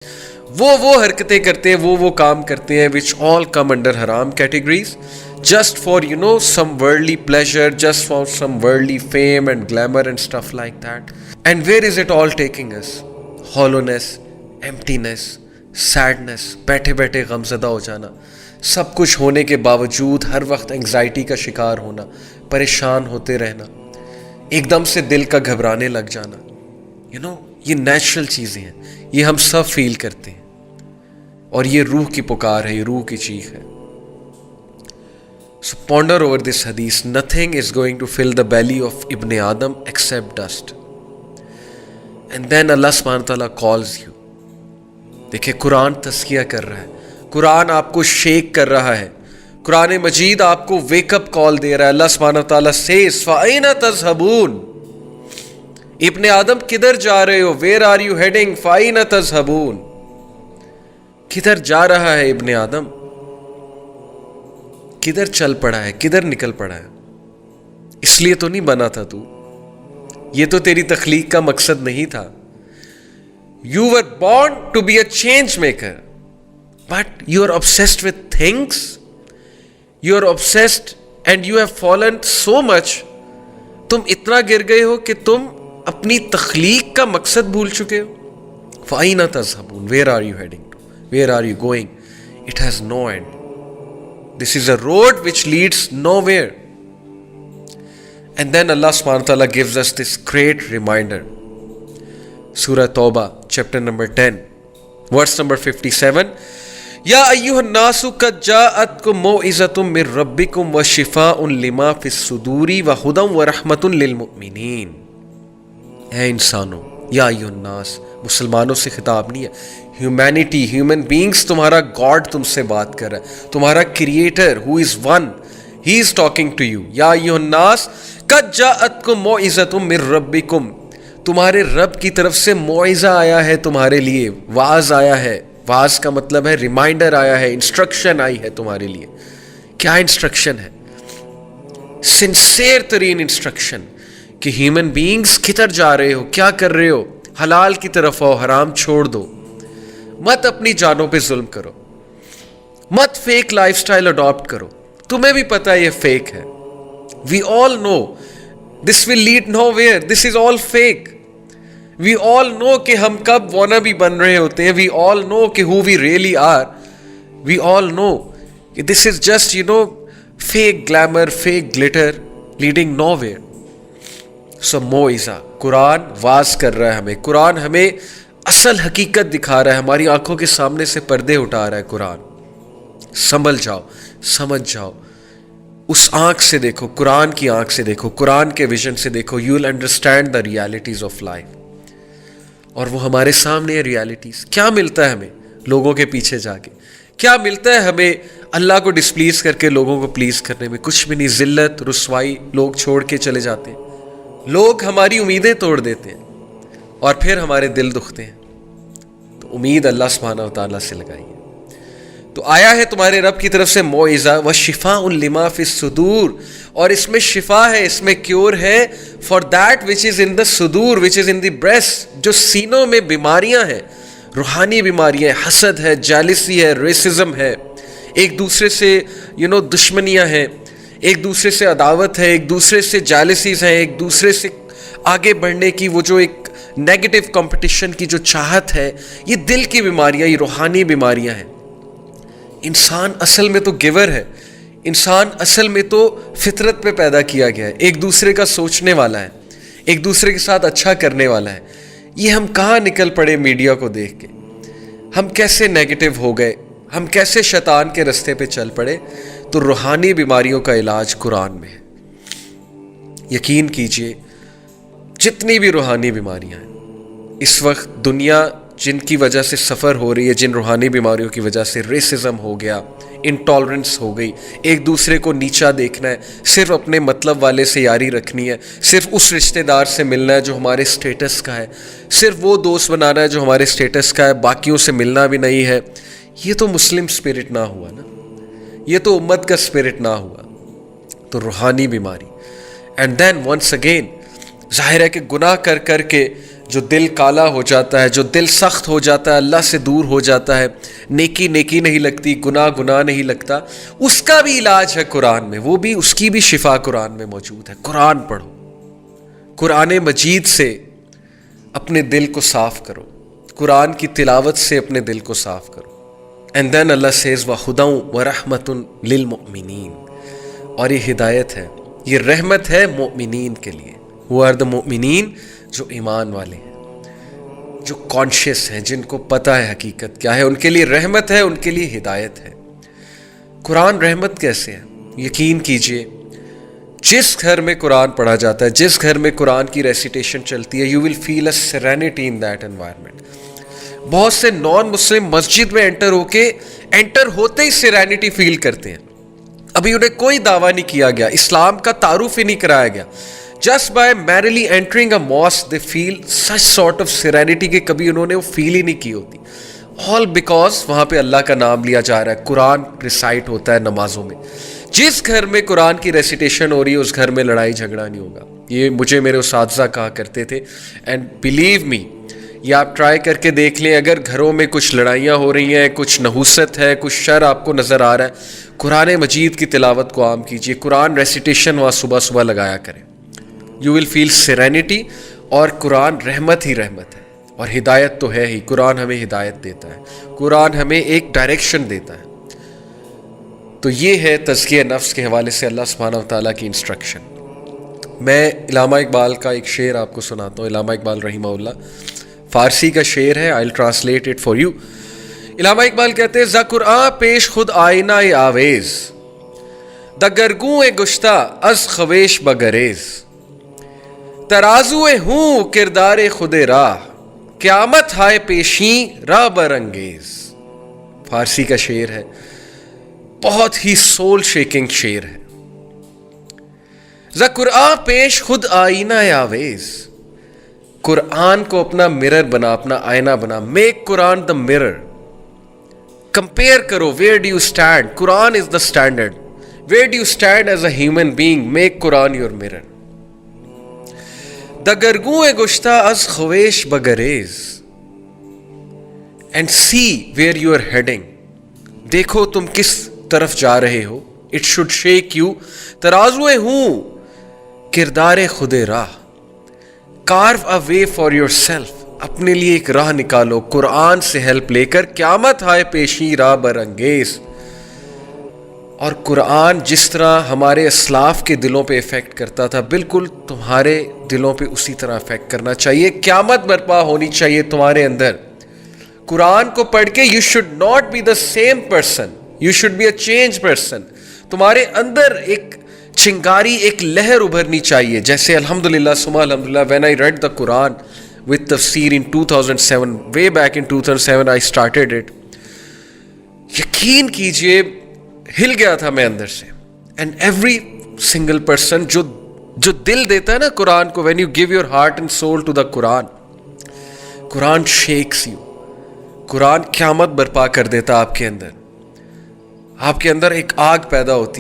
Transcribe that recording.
وہ حرکتیں کرتے ہیں, وہ کام کرتے ہیں which all come under haram categories, just for some worldly pleasure, just for some worldly fame and glamour and stuff like that. And where is it all taking us? Hollowness, emptiness, sadness, بیٹھے بیٹھے غمزدہ ہو جانا, سب کچھ ہونے کے باوجود ہر وقت anxiety کا شکار ہونا, پریشان ہوتے رہنا, ایک دم سے دل کا گھبرانے لگ جانا. یہ نیچرل چیزیں ہیں, یہ ہم سب فیل کرتے ہیں, اور یہ روح کی پکار ہے, یہ روح کی چیخ ہے. So ponder over this hadith. Nothing is going to fill the belly of Ibn Adam except dust. And then Allah subhanahu wa ta'ala calls you. دیکھیں قرآن تزکیہ کر رہا ہے, قرآن آپ کو شیک کر رہا ہے, قرآن مجید آپ کو ویک اپ کال دے رہا ہے. اللہ سبحانہ وتعالیٰ says فَأَيْنَ تَذْهَبُونَ, ابن آدم کدھر جا رہے ہو, where are you heading, فَأَيْنَ تَذْهَبُونَ, کدھر جا رہا ہے ابن آدم, کدھر چل پڑا ہے, کدھر نکل پڑا ہے. اس لیے تو نہیں بنا تھا تو, یہ تو تیری تخلیق کا مقصد نہیں تھا. You were born to be a change maker, but you are obsessed with things. You are obsessed and you have fallen so much. تم اتنا گر گئے ہو کہ تم اپنی تخلیق کا مقصد بھول چکے ہو. فَأَيْنَ تَذْهَبُونَ, where are you heading to, where are you going? It has no end. This is a road which leads nowhere. And then Allah subhanahu wa ta'ala gives us this great reminder. Surah Tawbah, chapter number 10, verse number 57. Ya ayyuhan nasu qad ja'atkum maw'izatun min rabbikum wa shifaa'un lima fis suduri wa hudan wa rahmatun lil mu'minin. اے انسانوں, یا ایھا الناس, مسلمانوں سے خطاب نہیں ہے, humanity, human beings, تمہارا گاڈ تم سے بات کر رہا ہے, تمہارا creator who is one, he is talking to you. یا ایھا الناس قد جاءتکم موعظۃ من ربکم, تمہارے رب کی طرف سے موعظہ آیا ہے تمہارے لیے, واعظ آیا ہے. واعظ کا مطلب ہے ریمائنڈر آیا ہے, انسٹرکشن آئی ہے تمہارے لیے. کیا انسٹرکشن ہے؟ سنسیئر ترین انسٹرکشن کہ ہیومن بینگز کدھر جا رہے ہو, کیا کر رہے ہو, حلال کی طرف آؤ, حرام چھوڑ دو, مت اپنی جانوں پہ ظلم کرو, مت فیک لائف سٹائل اڈاپٹ کرو. تمہیں بھی پتہ ہے یہ فیک ہے. We all know this will lead nowhere, this is all fake. We all know کہ ہم کب وانا بھی بن رہے ہوتے ہیں. وی آل نو کہ ہو we really are. We all know کہ this is just fake glamour, fake glitter leading nowhere. So موعظہ, قرآن واز کر رہا ہے ہمیں, قرآن ہمیں اصل حقیقت دکھا رہا ہے, ہماری آنکھوں کے سامنے سے پردے اٹھا رہا ہے. قرآن سنبھل جاؤ, سمجھ جاؤ, اس آنکھ سے دیکھو, قرآن کی آنکھ سے دیکھو, قرآن کے ویژن سے دیکھو. You will understand the realities of life. اور وہ ہمارے سامنے ہے ریالٹیز. کیا ملتا ہے ہمیں لوگوں کے پیچھے جا کے, کیا ملتا ہے ہمیں اللہ کو ڈسپلیز کر کے لوگوں کو پلیز کرنے میں؟ کچھ بھی نہیں. ذلت, رسوائی, لوگ چھوڑ کے چلے جاتے ہیں, لوگ ہماری امیدیں توڑ دیتے ہیں, اور پھر ہمارے دل دکھتے ہیں. تو امید اللہ سبحانہ و تعالیٰ سے لگائیے. تو آیا ہے تمہارے رب کی طرف سے موعظہ, وَشِفَاءٌ لِمَا فِي الصُّدُورِ, اور اس میں شفا ہے, اس میں کیور ہے, فار دیٹ وچ از ان دا صدور, وچ از ان دی بریسٹ, جو سینوں میں بیماریاں ہیں, روحانی بیماریاں, حسد ہے, جیلسی ہے, ریسزم ہے, ایک دوسرے سے دشمنیاں ہیں, ایک دوسرے سے عداوت ہے, ایک دوسرے سے جیلسیز ہیں, ایک دوسرے سے آگے بڑھنے کی وہ جو ایک نیگیٹو کمپٹیشن کی جو چاہت ہے, یہ دل کی بیماریاں, یہ روحانی بیماریاں ہیں. انسان اصل میں تو گیور ہے, انسان اصل میں تو فطرت پہ پیدا کیا گیا ہے, ایک دوسرے کا سوچنے والا ہے, ایک دوسرے کے ساتھ اچھا کرنے والا ہے. یہ ہم کہاں نکل پڑے میڈیا کو دیکھ کے, ہم کیسے نیگیٹو ہو گئے, ہم کیسے شیطان کے رستے پہ چل پڑے. تو روحانی بیماریوں کا علاج قرآن میں ہے. یقین کیجئے جتنی بھی روحانی بیماریاں ہیں اس وقت دنیا جن کی وجہ سے سفر ہو رہی ہے, جن روحانی بیماریوں کی وجہ سے ریسزم ہو گیا, انٹالرنس ہو گئی, ایک دوسرے کو نیچا دیکھنا ہے, صرف اپنے مطلب والے سے یاری رکھنی ہے, صرف اس رشتہ دار سے ملنا ہے جو ہمارے سٹیٹس کا ہے, صرف وہ دوست بنانا ہے جو ہمارے سٹیٹس کا ہے, باقیوں سے ملنا بھی نہیں ہے. یہ تو مسلم اسپرٹ نہ ہوا نا, یہ تو امت کا اسپرٹ نہ ہوا. تو روحانی بیماری. اینڈ دین ونس اگین ظاہر ہے کہ گناہ کر کر کے جو دل کالا ہو جاتا ہے، جو دل سخت ہو جاتا ہے، اللہ سے دور ہو جاتا ہے، نیکی نیکی نہیں لگتی، گناہ گناہ نہیں لگتا، اس کا بھی علاج ہے قرآن میں، وہ بھی اس کی بھی شفا قرآن میں موجود ہے۔ قرآن پڑھو، قرآن مجید سے اپنے دل کو صاف کرو، قرآن کی تلاوت سے اپنے دل کو صاف کرو۔ اینڈ دین اللہ سیز وَهُدًى وَرَحْمَةٌ لِّلْمُؤْمِنِينَ، اور یہ ہدایت ہے، یہ رحمت ہے مومنین کے لیے۔ وہ are the مومنین جو ایمان والے ہیں، جو کانشیس ہیں، جن کو پتہ ہے حقیقت کیا ہے، ان کے لیے رحمت ہے، ان کے لیے ہدایت ہے۔ قرآن رحمت کیسے ہے؟ یقین کیجئے، جس گھر میں قرآن پڑھا جاتا ہے، جس گھر میں قرآن کی ریسیٹیشن چلتی ہے، you will feel a serenity in that environment. بہت سے نان مسلم مسجد میں انٹر ہوتے ہی سیرینٹی فیل کرتے ہیں، ابھی انہیں کوئی دعویٰ نہیں کیا گیا، اسلام کا تعارف ہی نہیں کرایا گیا، just by merely entering a mosque they feel such sort of serenity کہ کبھی انہوں نے وہ فیل ہی نہیں کی ہوتی، آل بیکاز وہاں پہ اللہ کا نام لیا جا رہا ہے، قرآن ریسائٹ ہوتا ہے نمازوں میں۔ جس گھر میں قرآن کی ریسیٹیشن ہو رہی ہے اس گھر میں لڑائی جھگڑا نہیں ہوگا، یہ مجھے میرے اساتذہ کہا کرتے تھے، اینڈ بلیو می، یہ آپ ٹرائی کر کے دیکھ لیں، اگر گھروں میں کچھ لڑائیاں ہو رہی ہیں، کچھ نحوست ہے، کچھ شر آپ کو نظر آ رہا ہے، قرآن مجید کی تلاوت کو عام کیجیے، قرآن ریسیٹیشن وہاں صبح صبح لگایا کریں، یو ول فیل سیرینٹی، اور قرآن رحمت ہی رحمت ہے، اور ہدایت تو ہے ہی، قرآن ہمیں ہدایت دیتا ہے، قرآن ہمیں ایک ڈائریکشن دیتا ہے۔ تو یہ ہے تزکیہ نفس کے حوالے سے اللہ سبحانہ و تعالیٰ کی انسٹرکشن۔ میں علامہ اقبال کا ایک شعر آپ کو سناتا ہوں، علامہ اقبال رحمہ اللہ، فارسی کا شعر ہے، I will translate it for you. Allama Iqbal کہتے ہیں، ز قرآن پیش خود آئینہ آویز، دا گرگوں گشتہ از خویش بگریز، ترازو ہوں کردار خود راہ، قیامت ہائے پیشیں راہ برانگیز۔ فارسی کا شعر ہے، بہت ہی سول شیکنگ شعر ہے۔ ز قرآن پیش خود آئینہ آویز، قرآن کو اپنا مرر بنا، اپنا آئینہ بنا، make Quran the mirror, compare کرو، where do you stand, Quran is the standard, where do you stand as a human being, make Quran your mirror. دا گرگوں گشتہ از خویش بگریز، and see where you are heading, دیکھو تم کس طرف جا رہے ہو، اٹ شوڈ شیک یو، ترازوئے ہوں کردار خود راہ، carve a way for yourself, اپنے لیے ایک راہ نکالو قرآن سے ہیلپ لے کر، قیامت ہائے پیشی راہ برانگیز۔ اور قرآن جس طرح ہمارے اسلاف کے دلوں پہ افیکٹ کرتا تھا، بالکل تمہارے دلوں پہ اسی طرح افیکٹ کرنا چاہیے، قیامت برپا ہونی چاہیے تمہارے اندر۔ قرآن کو پڑھ کے you should not be the same person, you should be a change person, تمہارے اندر ایک چنگاری، ایک لہر ابھرنی چاہیے، جیسے الحمدللہ ثم الحمدللہ when I read the Quran with تفسیر in 2007, way back in 2007 I started it، یقین کیجئے ہل گیا تھا میں اندر سے، اینڈ ایوری سنگل پرسن جو دل دیتا ہے نا قرآن کو، when you give your heart and soul to the Quran، Quran shakes you، قرآن قیامت برپا کر دیتا آپ کے اندر، آپ کے اندر ایک آگ پیدا ہوتی